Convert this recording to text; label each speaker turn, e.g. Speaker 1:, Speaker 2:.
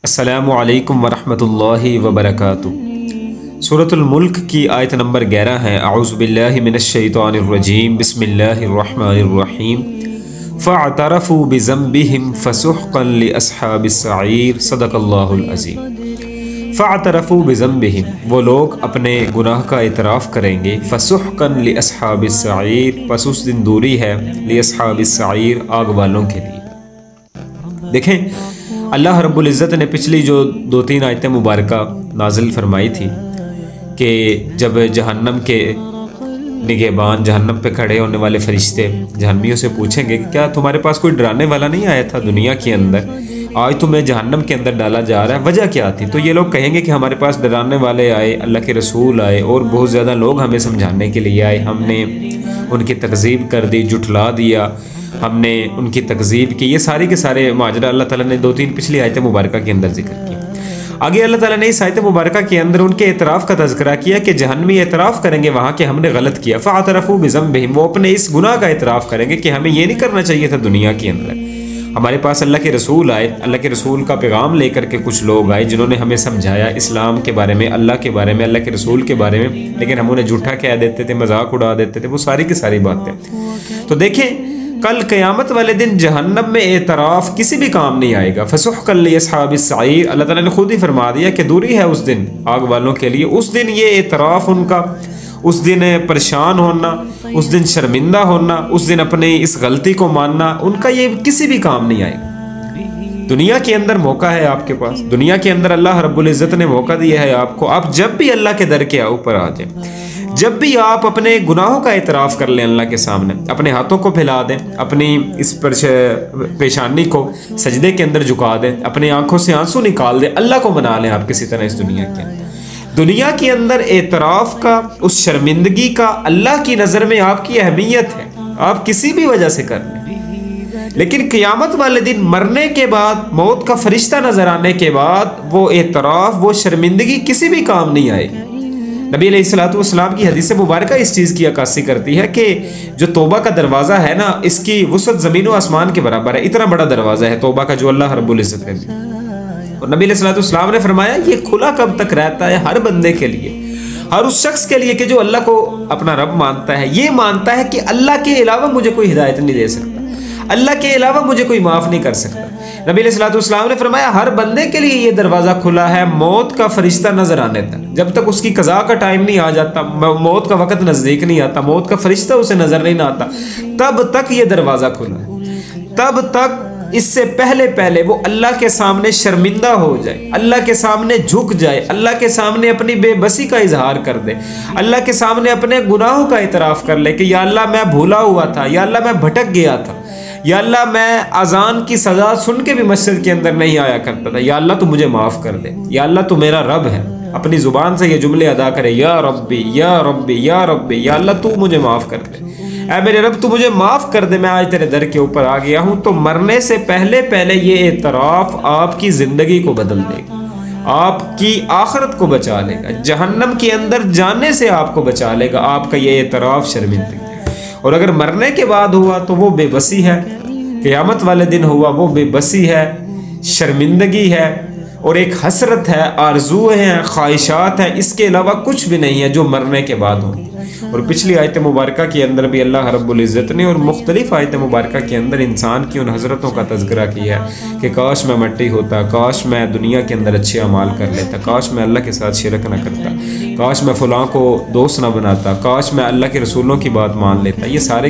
Speaker 1: السلام علیکم ورحمۃ اللہ وبرکاتہ۔ سورۃ الملک کی آیت نمبر 11 ہے۔ اعوذ باللہ من الشیطان الرجیم، بسم اللہ الرحمن الرحیم۔ فاعترفوا بذنبہم فسحقا لاصحاب السعیر، صدق اللہ العظیم۔ فاعترفوا بذنبہم، وہ لوگ اپنے گناہ کا اعتراف کریں گے۔ فسحقا لاصحاب السعیر، پس اس دن دوری ہے لاصحاب السعیر، آگ والوں کے لیے۔ دیکھیں اللہ رب العزت نے پچھلی جو 2-3 آیتیں مبارکہ نازل فرمائی تھی کہ جب جہنم کے نگہبان، جہنم پہ کھڑے ہونے والے فرشتے جہنمیوں سے پوچھیں گے کہ کیا تمہارے پاس کوئی ڈرانے والا نہیں آیا تھا دنیا کے اندر، آج تمہیں جہنم کے اندر ڈالا جا رہا ہے، وجہ کیا تھی؟ تو یہ لوگ کہیں گے کہ ہمارے پاس ڈرانے والے آئے، اللہ کے رسول آئے اور بہت زیادہ لوگ ہمیں سمجھانے کے لیے آئے، ہم نے ان کی تکذیب کر دی، جھٹلا دیا، ہم نے ان کی تکذیب کی۔ یہ سارے کے سارے ماجرا اللہ تعالیٰ نے 2-3 پچھلی آیت مبارکہ کے اندر ذکر کیا۔ آگے اللہ تعالیٰ نے اس آیت مبارکہ کے اندر ان کے اعتراف کا تذکرہ کیا کہ جہنمی اعتراف کریں گے وہاں کہ ہم نے غلط کیا۔ فاعترفوا بذنبہم، وہ اپنے اس گناہ کا اعتراف کریں گے کہ ہمیں یہ نہیں کرنا چاہیے تھا دنیا کے اندر۔ ہمارے پاس اللہ کے رسول آئے، اللہ کے رسول کا پیغام لے کر کے کچھ لوگ آئے جنہوں نے ہمیں سمجھایا اسلام کے بارے میں، اللہ کے بارے میں، اللہ کے رسول کے بارے میں، لیکن ہم انہیں جھوٹا کہہ دیتے تھے، مذاق اڑا دیتے تھے، وہ ساری کی ساری باتیں۔ تو دیکھیں کل قیامت والے دن جہنم میں اعتراف کسی بھی کام نہیں آئے گا۔ فسحقا لاصحاب السعیر، اللہ تعالیٰ نے خود ہی فرما دیا کہ دوری ہے اس دن آگ والوں کے لیے۔ اس دن یہ اعتراف ان کا، اس دن پریشان ہونا، اس دن شرمندہ ہونا، اس دن اپنی اس غلطی کو ماننا، ان کا یہ کسی بھی کام نہیں آئے گا۔ دنیا کے اندر موقع ہے آپ کے پاس، دنیا کے اندر اللہ رب العزت نے موقع دیا ہے آپ کو، آپ جب بھی اللہ کے در کے اوپر آ جائیں، جب بھی آپ اپنے گناہوں کا اعتراف کر لیں اللہ کے سامنے، اپنے ہاتھوں کو پھیلا دیں، اپنی اس پیشانی کو سجدے کے اندر جھکا دیں، اپنی آنکھوں سے آنسو نکال دیں، اللہ کو منا لیں آپ کسی طرح اس دنیا کے اندر۔ دنیا کے اندر اعتراف کا، اس شرمندگی کا اللہ کی نظر میں آپ کی اہمیت ہے، آپ کسی بھی وجہ سے کر لیں، لیکن قیامت والے دن مرنے کے بعد، موت کا فرشتہ نظر آنے کے بعد، وہ اعتراف، وہ شرمندگی کسی بھی کام نہیں آئے گی۔ نبی علیہ الصلوۃ والسلام کی حدیث مبارکہ اس چیز کی عکاسی کرتی ہے کہ جو توبہ کا دروازہ ہے نا، اس کی وسعت زمین و آسمان کے برابر ہے، اتنا بڑا دروازہ ہے توبہ کا جو اللہ رب العزت نے دیا۔ اور نبی علیہ الصلوۃ والسلام نے فرمایا یہ کھلا کب تک رہتا ہے؟ ہر بندے کے لیے، ہر اس شخص کے لیے کہ جو اللہ کو اپنا رب مانتا ہے، یہ مانتا ہے کہ اللہ کے علاوہ مجھے کوئی ہدایت نہیں دے سکتا، اللہ کے علاوہ مجھے کوئی معاف نہیں کر سکتا۔ نبی علیہ الصلوۃ والسلام نے فرمایا ہر بندے کے لیے یہ دروازہ کھلا ہے موت کا فرشتہ نظر آنے تک، جب تک اس کی قضاء کا ٹائم نہیں آ جاتا، موت کا وقت نزدیک نہیں آتا، موت کا فرشتہ اسے نظر نہیں آتا، تب تک یہ دروازہ کھلا ہے۔ تب تک اس سے پہلے وہ اللہ کے سامنے شرمندہ ہو جائے، اللہ کے سامنے جھک جائے، اللہ کے سامنے اپنی بے بسی کا اظہار کر دے، اللہ کے سامنے اپنے گناہوں کا اعتراف کر لے کہ یا اللہ میں بھولا ہوا تھا، یا اللہ میں بھٹک گیا تھا، یا اللہ میں اذان کی سزا سن کے بھی مسجد کے اندر نہیں آیا کرتا تھا، یا اللہ تو مجھے معاف کر دے، یا اللہ تو میرا رب ہے۔ اپنی زبان سے یہ جملے ادا کرے، یا ربی یا ربی یا ربی، یا اللہ تو مجھے معاف کر دے، اے میرے رب تو مجھے معاف کر دے، میں آج تیرے در کے اوپر آ گیا ہوں۔ تو مرنے سے پہلے یہ اعتراف آپ کی زندگی کو بدل دے گا، آپ کی آخرت کو بچا لے گا، جہنم کے اندر جانے سے آپ کو بچا لے گا آپ کا یہ اعتراف شرمندگی۔ اور اگر مرنے کے بعد ہوا تو وہ بے بسی ہے، قیامت والے دن ہوا وہ بے بسی ہے، شرمندگی ہے، اور ایک حسرت ہے، آرزویں ہیں، خواہشات ہیں، اس کے علاوہ کچھ بھی نہیں ہے جو مرنے کے بعد ہوں۔ اور پچھلی آیت مبارکہ کے اندر بھی اللہ رب العزت نے اور مختلف آیت مبارکہ کے اندر انسان کی ان حضرتوں کا تذکرہ کیا ہے کہ کاش میں مٹی ہوتا، کاش میں دنیا کے اندر اچھے اعمال کر لیتا، کاش میں اللہ کے ساتھ شرک نہ کرتا، کاش میں فلاں کو دوست نہ بناتا، کاش میں اللہ کے رسولوں کی بات مان لیتا۔ یہ سارے